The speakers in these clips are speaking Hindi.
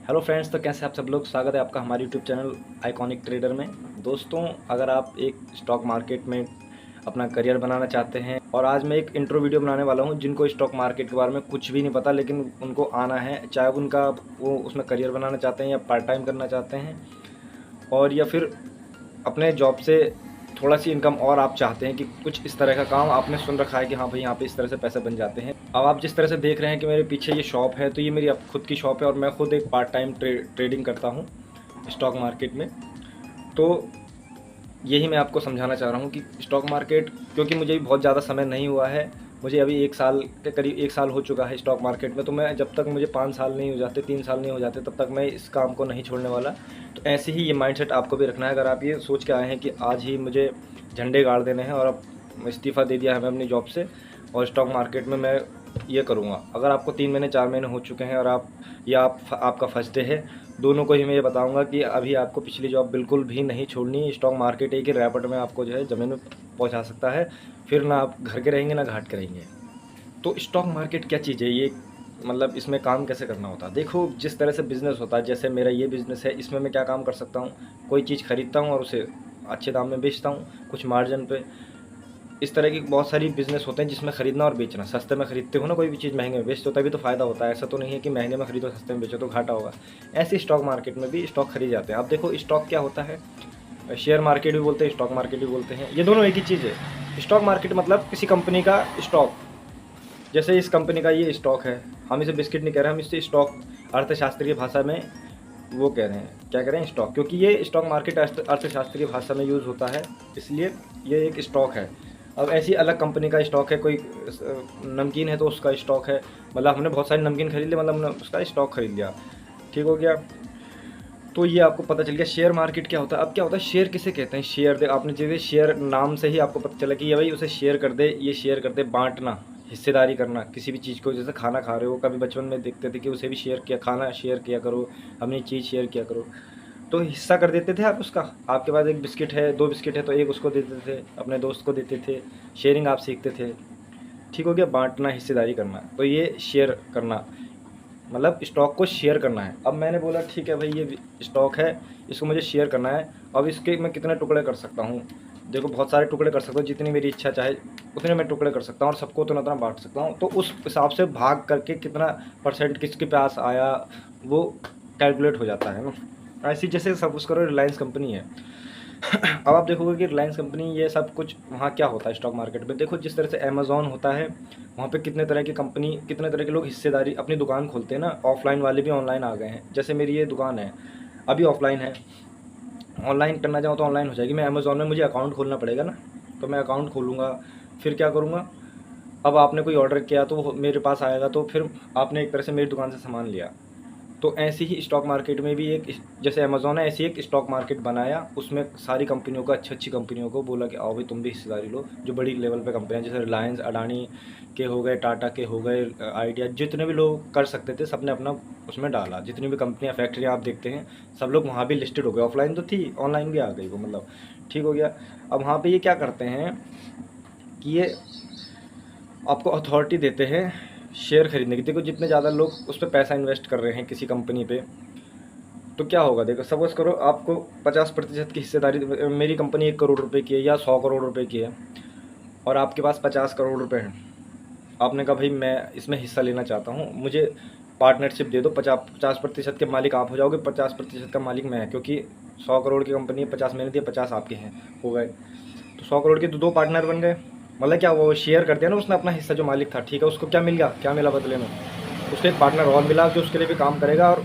हेलो फ्रेंड्स, तो कैसे आप सब लोग। स्वागत है आपका हमारे यूट्यूब चैनल आइकॉनिक ट्रेडर में। दोस्तों, अगर आप एक स्टॉक मार्केट में अपना करियर बनाना चाहते हैं, और आज मैं एक इंट्रो वीडियो बनाने वाला हूं जिनको स्टॉक मार्केट के बारे में कुछ भी नहीं पता लेकिन उनको आना है, चाहे उनका वो उसमें करियर बनाना चाहते हैं या पार्ट टाइम करना चाहते हैं, और या फिर अपने जॉब से थोड़ा सी इनकम और आप चाहते हैं कि कुछ इस तरह का काम आपने सुन रखा है कि हाँ भाई यहाँ पे इस तरह से पैसे बन जाते हैं। अब आप जिस तरह से देख रहे हैं कि मेरे पीछे ये शॉप है, तो ये मेरी खुद की शॉप है और मैं खुद एक पार्ट टाइम ट्रेडिंग करता हूँ स्टॉक मार्केट में। तो यही मैं आपको समझाना चाह रहा हूँ कि स्टॉक मार्केट, क्योंकि मुझे भी बहुत ज़्यादा समय नहीं हुआ है, मुझे अभी 1 साल के करीब 1 साल हो चुका है स्टॉक मार्केट में। तो मैं जब तक मुझे 5 साल नहीं हो जाते, 3 साल नहीं हो जाते, तब तक मैं इस काम को नहीं छोड़ने वाला। तो ऐसे ही ये माइंडसेट आपको भी रखना है। अगर आप ये सोच के आए हैं कि आज ही मुझे झंडे गाड़ देने हैं और अब इस्तीफ़ा दे दिया है मैं अपनी जॉब से और स्टॉक मार्केट में मैं ये करूँगा, अगर आपको 3 महीने 4 महीने हो चुके हैं और आपका फर्स्ट डे है, दोनों को ही मैं ये बताऊंगा कि अभी आपको पिछली जॉब बिल्कुल भी नहीं छोड़नी। स्टॉक मार्केट एक ही रैपट में आपको जो है ज़मीन में पहुंचा सकता है, फिर ना आप घर के रहेंगे ना घाट के रहेंगे। तो स्टॉक मार्केट क्या चीज़ है, ये मतलब इसमें काम कैसे करना होता है। देखो, जिस तरह से बिज़नेस होता है, जैसे मेरा ये बिज़नेस है, इसमें मैं क्या काम कर सकता हूँ, कोई चीज़ खरीदता हूँ और उसे अच्छे दाम में बेचता हूँ कुछ मार्जिन पे। इस तरह की बहुत सारी बिज़नेस होते हैं जिसमें ख़रीदना और बेचना। सस्ते में ख़रीदते हो ना कोई भी चीज़, महंगे में बेचते हो तभी तो फ़ायदा होता है। ऐसा तो नहीं है कि महंगे में ख़रीदो सस्ते में बेचो तो घाटा होगा। ऐसे स्टॉक मार्केट में भी स्टॉक खरीदे जाते हैं। अब देखो, स्टॉक क्या होता है, शेयर मार्केट भी बोलते हैं, स्टॉक मार्केट भी बोलते हैं, ये दोनों एक ही चीज़ है। स्टॉक मार्केट मतलब किसी कंपनी का स्टॉक, जैसे इस कंपनी का ये स्टॉक है, हम इसे बिस्किट नहीं कह रहे, हम इसे स्टॉक अर्थशास्त्रीय भाषा में वो कह रहे हैं, क्या कह रहे हैं, स्टॉक। क्योंकि ये स्टॉक मार्केट अर्थशास्त्रीय भाषा में यूज़ होता है, इसलिए ये एक स्टॉक है। अब ऐसी अलग कंपनी का स्टॉक है, कोई नमकीन है तो उसका स्टॉक है, मतलब हमने बहुत सारी नमकीन खरीद ली, मतलब हमने उसका स्टॉक खरीद लिया, ठीक हो गया। तो ये आपको पता चल गया शेयर मार्केट क्या होता है। अब क्या होता है, शेयर किसे कहते हैं, शेयर दे आपने जैसे शेयर नाम से ही आपको पता चला कि ये भाई उसे शेयर कर दे, ये शेयर कर दे, बांटना, हिस्सेदारी करना किसी भी चीज़ को। जैसे खाना खा रहे हो, कभी बचपन में देखते थे कि उसे भी शेयर किया, खाना शेयर किया करो, अपनी चीज़ शेयर किया करो, तो हिस्सा कर देते थे आप उसका। आपके पास एक बिस्किट है, 2 बिस्किट है, तो एक उसको देते थे, अपने दोस्त को देते थे, शेयरिंग आप सीखते थे, ठीक हो गया। बांटना, हिस्सेदारी करना, तो ये शेयर करना मतलब स्टॉक को शेयर करना है। अब मैंने बोला ठीक है भाई, ये स्टॉक है, इसको मुझे शेयर करना है। अब इसके मैं कितने टुकड़े कर सकता हूँ, देखो बहुत सारे टुकड़े कर सकता हूँ, जितनी मेरी इच्छा चाहे उतने मैं टुकड़े कर सकता हूँ और सबको उतना उतना बांट सकता हूँ। तो उस हिसाब से भाग करके कितना परसेंट किसके पास आया वो कैलकुलेट हो जाता है ना। ऐसी जैसे सपोज करो रिलायंस कंपनी है। अब आप देखोगे कि रिलायंस कंपनी ये सब कुछ वहाँ क्या होता है स्टॉक मार्केट में। देखो, जिस तरह से अमेज़ॉन होता है, वहाँ पे कितने तरह की कंपनी, कितने तरह के लोग हिस्सेदारी अपनी दुकान खोलते हैं ना। ऑफलाइन वाले भी ऑनलाइन आ गए हैं, जैसे मेरी ये दुकान है अभी ऑफलाइन है, ऑनलाइन करना चाहूँ तो ऑनलाइन हो जाएगी। मैं अमेज़ॉन में मुझे अकाउंट खोलना पड़ेगा ना, तो मैं अकाउंट खोलूँगा, फिर क्या करूँगा, अब आपने कोई ऑर्डर किया तो वो मेरे पास आएगा, तो फिर आपने एक तरह से मेरी दुकान से सामान लिया। तो ऐसे ही स्टॉक मार्केट में भी एक, जैसे अमेज़ॉन है, ऐसे ही एक स्टॉक मार्केट बनाया, उसमें सारी कंपनियों को, अच्छी अच्छी कंपनियों को बोला कि आओ भाई तुम भी हिस्सेदारी लो। जो बड़ी लेवल पे कंपनियां जैसे रिलायंस, अडानी के हो गए, टाटा के हो गए, आइडिया, जितने भी लोग कर सकते थे सबने अपना उसमें डाला। जितनी भी कंपनियां, फैक्ट्रियाँ आप देखते हैं, सब लोग वहाँ भी लिस्टेड हो गए। ऑफलाइन तो थी, ऑनलाइन भी आ गई वो, मतलब ठीक हो गया। अब वहाँ पर ये क्या करते हैं कि ये आपको अथॉरिटी देते हैं शेयर खरीदने की। देखो, जितने ज़्यादा लोग उस पर पैसा इन्वेस्ट कर रहे हैं किसी कंपनी पे, तो क्या होगा, देखो सपोज करो आपको 50% की हिस्सेदारी, मेरी कंपनी 1 करोड़ रुपए की है या 100 करोड़ रुपए की है, और आपके पास 50 करोड़ रुपए हैं। आपने कहा भाई मैं इसमें हिस्सा लेना चाहता हूँ, मुझे पार्टनरशिप दे दो, 50% के मालिक आप हो जाओगे, 50% का मालिक मैं है, क्योंकि 100 करोड़ की कंपनी है, 50 मैंने दिए, 50 आपके हैं, हो गए। तो 100 करोड़ के तो 2 पार्टनर बन गए। मतलब क्या, वो शेयर कर दिया ना उसने अपना हिस्सा, जो मालिक था, ठीक है। उसको क्या मिल गया, क्या मिला बदले में, उसको एक पार्टनर और मिला जो उसके लिए भी काम करेगा, और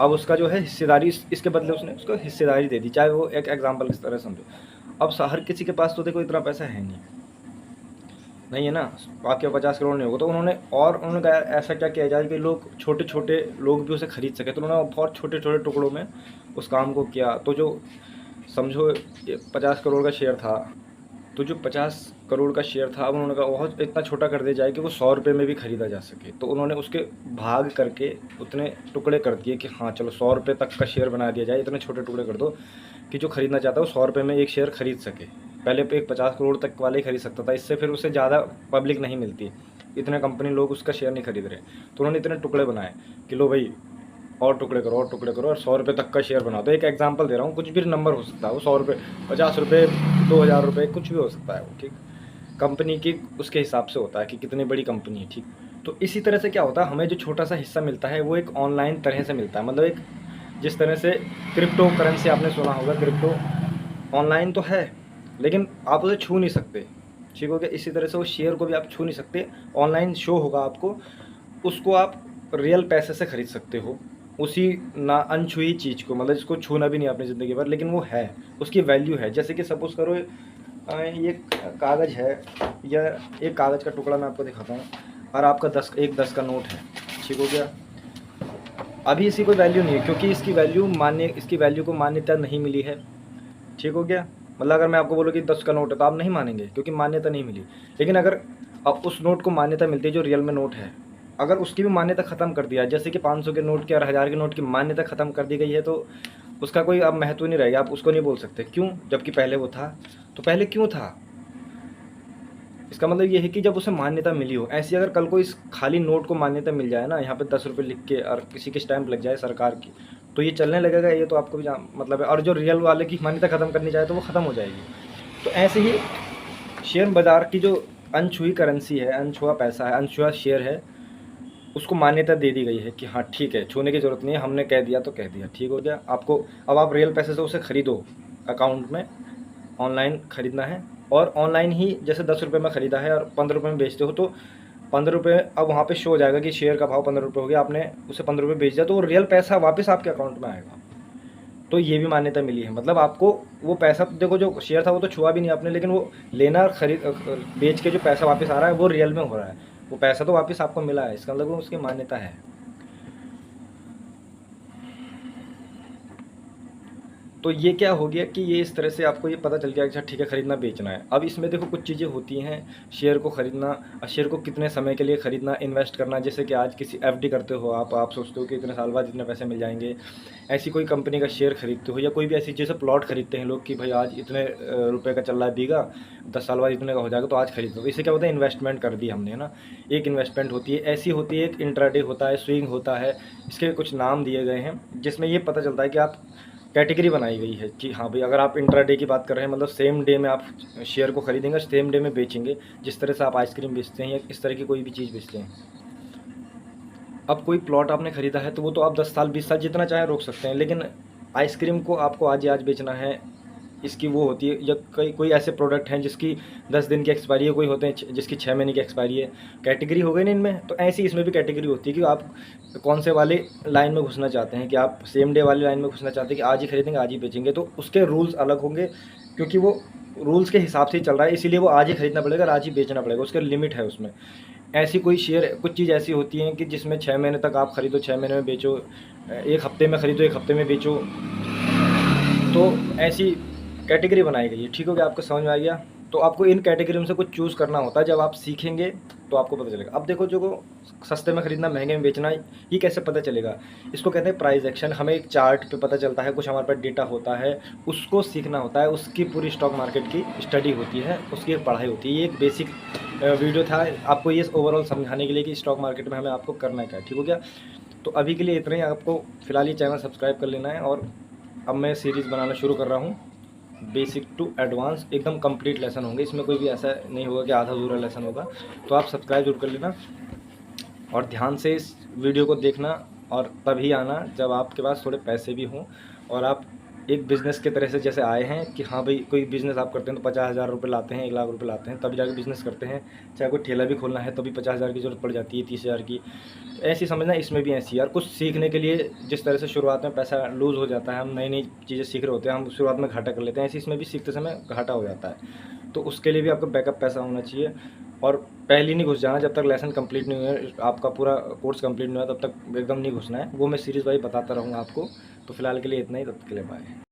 अब उसका जो है हिस्सेदारी, इसके बदले उसने उसको हिस्सेदारी दे दी। चाहे वो एक एग्जांपल इस तरह समझो। अब हर किसी के पास तो देखो इतना पैसा है नहीं, नहीं है ना, आपके 50 करोड़ नहीं होगा। तो उन्होंने कहा ऐसा क्या किया जाए कि लोग, छोटे छोटे लोग भी उसे खरीद सके। तो उन्होंने बहुत छोटे छोटे टुकड़ों में उस काम को किया। तो जो समझो 50 करोड़ का शेयर था, तो जो 50 करोड़ का शेयर था, अब उन्होंने कहा बहुत इतना छोटा कर दिया जाए कि वो 100 रुपये में भी ख़रीदा जा सके। तो उन्होंने उसके भाग करके उतने टुकड़े कर दिए कि हाँ चलो 100 रुपये तक का शेयर बना दिया जाए। इतने छोटे टुकड़े कर दो कि जो खरीदना चाहता है वो 100 रुपये में एक शेयर खरीद सके। पहले पे एक 50 करोड़ तक वाले ही खरीद सकता था, इससे फिर उससे ज़्यादा पब्लिक नहीं मिलती, इतने कंपनी लोग उसका शेयर नहीं खरीद रहे। तो उन्होंने इतने टुकड़े बनाए कि लो भाई और टुकड़े करो और टुकड़े करो और 100 रुपये तक का शेयर बनाओ। तो एक एग्जांपल दे रहा हूँ, कुछ भी नंबर हो सकता है वो, 100 रुपये, 50 रुपये, 2000 रुपये, कुछ भी हो सकता है वो, ठीक। कंपनी की उसके हिसाब से होता है कि कितनी बड़ी कंपनी है, ठीक। तो इसी तरह से क्या होता है, हमें जो छोटा सा हिस्सा मिलता है वो एक ऑनलाइन तरह से मिलता है। मतलब एक जिस तरह से क्रिप्टो करेंसी आपने सुना होगा, क्रिप्टो ऑनलाइन तो है लेकिन आप उसे छू नहीं सकते, ठीक हो गया। इसी तरह से वो शेयर को भी आप छू नहीं सकते, ऑनलाइन शो होगा आपको, उसको आप रियल पैसे से ख़रीद सकते हो, उसी ना अनछुई चीज़ को, मतलब इसको छूना भी नहीं अपनी ज़िंदगी भर, लेकिन वो है, उसकी वैल्यू है। जैसे कि सपोज़ करो ये कागज़ है, या एक कागज़ का टुकड़ा मैं आपको दिखाता हूँ, और आपका 10 का नोट है, ठीक हो गया। अभी इसकी कोई वैल्यू नहीं है क्योंकि इसकी वैल्यू को मान्यता नहीं मिली है, ठीक हो गया। मतलब अगर मैं आपको बोलूँ कि 10 का नोट है तो आप नहीं मानेंगे क्योंकि मान्यता नहीं मिली। लेकिन अगर अब उस नोट को मान्यता मिलती है जो रियल में नोट है, अगर उसकी भी मान्यता ख़त्म कर दिया, जैसे कि 500 के नोट की और 1000 के नोट की मान्यता ख़त्म कर दी गई है, तो उसका कोई अब महत्व नहीं रहेगा, आप उसको नहीं बोल सकते। क्यों? जबकि पहले वो था। तो पहले क्यों था? इसका मतलब ये है कि जब उसे मान्यता मिली हो। ऐसी अगर कल को इस खाली नोट को मान्यता मिल जाए ना, यहाँ पे 10 रुपये लिख के और किसी की स्टैंप लग जाए सरकार की, तो ये चलने लगेगा, ये तो आपको भी मतलब है। और जो रियल वाले की मान्यता ख़त्म करनी चाहे तो वो ख़त्म हो जाएगी। तो ऐसे ही शेयर बाज़ार की जो अनछुई करेंसी है, अनछुआ पैसा है, अनछुआ शेयर है, उसको मान्यता दे दी गई है कि हाँ ठीक है, छूने की ज़रूरत नहीं है, हमने कह दिया तो कह दिया, ठीक हो गया। आपको अब आप रियल पैसे से उसे ख़रीदो, अकाउंट में ऑनलाइन ख़रीदना है, और ऑनलाइन ही जैसे 10 रुपये में ख़रीदा है और 15 रुपये में बेचते हो, तो 15 रुपये अब वहाँ पे शो हो जाएगा कि शेयर का भाव 15 रुपये हो गया, आपने उसे 15 रुपये बेच दिया, तो वो रियल पैसा वापस आपके अकाउंट में आएगा। तो ये भी मान्यता मिली है। मतलब आपको वो पैसा, देखो जो शेयर था वो तो छुआ भी नहीं आपने, लेकिन वो लेना और बेच के जो पैसा वापस आ रहा है वो रियल में हो रहा है, वो पैसा तो वापस आपको मिला है, इसका मतलब वो उसकी मान्यता है। तो ये क्या हो गया कि ये इस तरह से आपको ये पता चल गया, अच्छा ठीक है ख़रीदना बेचना है। अब इसमें देखो कुछ चीज़ें होती हैं, शेयर को ख़रीदना, और शेयर को कितने समय के लिए ख़रीदना, इन्वेस्ट करना। जैसे कि आज किसी एफडी करते हो आप सोचते हो कि इतने साल बाद इतने पैसे मिल जाएंगे, ऐसी कोई कंपनी का शेयर खरीदते हो, या कोई भी ऐसी चीज़ें प्लॉट खरीदते हैं लोग कि भाई आज इतने रुपये का चल रहा है बीघा, 10 साल बाद इतने का हो जाएगा तो आज खरीद लो। इससे क्या होता है, इन्वेस्टमेंट कर दी हमने, है ना। एक इन्वेस्टमेंट होती है, ऐसी होती है, एक इंट्राडे होता है, स्विंग होता है, इसके कुछ नाम दिए गए हैं, जिसमें ये पता चलता है कि आप कैटेगरी बनाई गई है कि हाँ भाई, अगर आप इंट्राडे की बात कर रहे हैं, मतलब सेम डे में आप शेयर को खरीदेंगे, सेम डे में बेचेंगे, जिस तरह से आप आइसक्रीम बेचते हैं या इस तरह की कोई भी चीज़ बेचते हैं। अब कोई प्लॉट आपने ख़रीदा है तो वो तो आप 10 साल 20 साल जितना चाहे रोक सकते हैं, लेकिन आइसक्रीम को आपको आज ही आज बेचना है, इसकी वो होती है। या कोई ऐसे प्रोडक्ट हैं जिसकी 10 दिन की एक्सपायरी है, कोई होते हैं जिसकी 6 महीने की एक्सपायरी है। कैटेगरी हो गई ना इनमें, तो ऐसी इसमें भी कैटेगरी होती है कि आप कौन से वाले लाइन में घुसना चाहते हैं, कि आप सेम डे वाली लाइन में घुसना चाहते हैं कि आज ही खरीदेंगे आज ही बेचेंगे, तो उसके रूल्स अलग होंगे, क्योंकि वो रूल्स के हिसाब से ही चल रहा है, इसीलिए वो आज ही खरीदना पड़ेगा और आज ही बेचना पड़ेगा, उसका लिमिट है उसमें। ऐसी कोई शेयर, कुछ चीज़ ऐसी होती हैं कि जिसमें 6 महीने तक आप खरीदो, 6 महीने में बेचो, 1 हफ्ते में खरीदो, 1 हफ्ते में बेचो, तो ऐसी कैटेगरी बनाई गई है, ठीक हो गया। आपको समझ में आ गया। तो आपको इन कैटेगरी में से कुछ चूज़ करना होता है, जब आप सीखेंगे तो आपको पता चलेगा। अब देखो, जो सस्ते में ख़रीदना महंगे में बेचना, ये कैसे पता चलेगा, इसको कहते हैं प्राइस एक्शन। हमें एक चार्ट पे पता चलता है, कुछ हमारे पास डेटा होता है, उसको सीखना होता है, उसकी पूरी स्टॉक मार्केट की स्टडी होती है, उसकी एक पढ़ाई होती है। ये एक बेसिक वीडियो था आपको ये ओवरऑल समझाने के लिए कि स्टॉक मार्केट में हमें आपको करना क्या है, ठीक हो गया। तो अभी के लिए इतना ही, आपको फ़िलहाल ये चैनल सब्सक्राइब कर लेना है। और अब मैं सीरीज़ बनाना शुरू कर रहा हूँ, बेसिक टू एडवांस, एकदम कंप्लीट लेसन होंगे, इसमें कोई भी ऐसा नहीं होगा कि आधा अधूरा लेसन होगा। तो आप सब्सक्राइब जरूर कर लेना और ध्यान से इस वीडियो को देखना, और तभी आना जब आपके पास थोड़े पैसे भी हों और आप एक बिज़नेस के तरह से जैसे आए हैं कि हाँ भाई, कोई बिज़नेस आप करते हैं तो 50,000 रुपये लाते हैं, 1,00,000 रुपये लाते हैं, तभी जाके बिज़नेस करते हैं। चाहे कोई ठेला भी खोलना है तो भी 50,000 की ज़रूरत पड़ जाती है, 30,000 की। तो ऐसी समझना, इसमें भी ऐसी यार, कुछ सीखने के लिए जिस तरह से शुरुआत में पैसा लूज़ हो जाता है, हम नई नई चीज़ें सीख रहे होते हैं, हम शुरुआत में घाटा कर लेते हैं, ऐसे इसमें भी सीखते समय घाटा हो जाता है। तो उसके लिए भी आपको बैकअप पैसा होना चाहिए, और पहले नहीं घुस जाना जब तक लेसन कंप्लीट नहीं हुआ, आपका पूरा कोर्स कंप्लीट नहीं हुआ तब तक एकदम नहीं घुसना है। वो मैं सीरीज़ वाइज बताता रहूँगा आपको। तो फिलहाल के लिए इतना ही, तब तक के लिए बाय।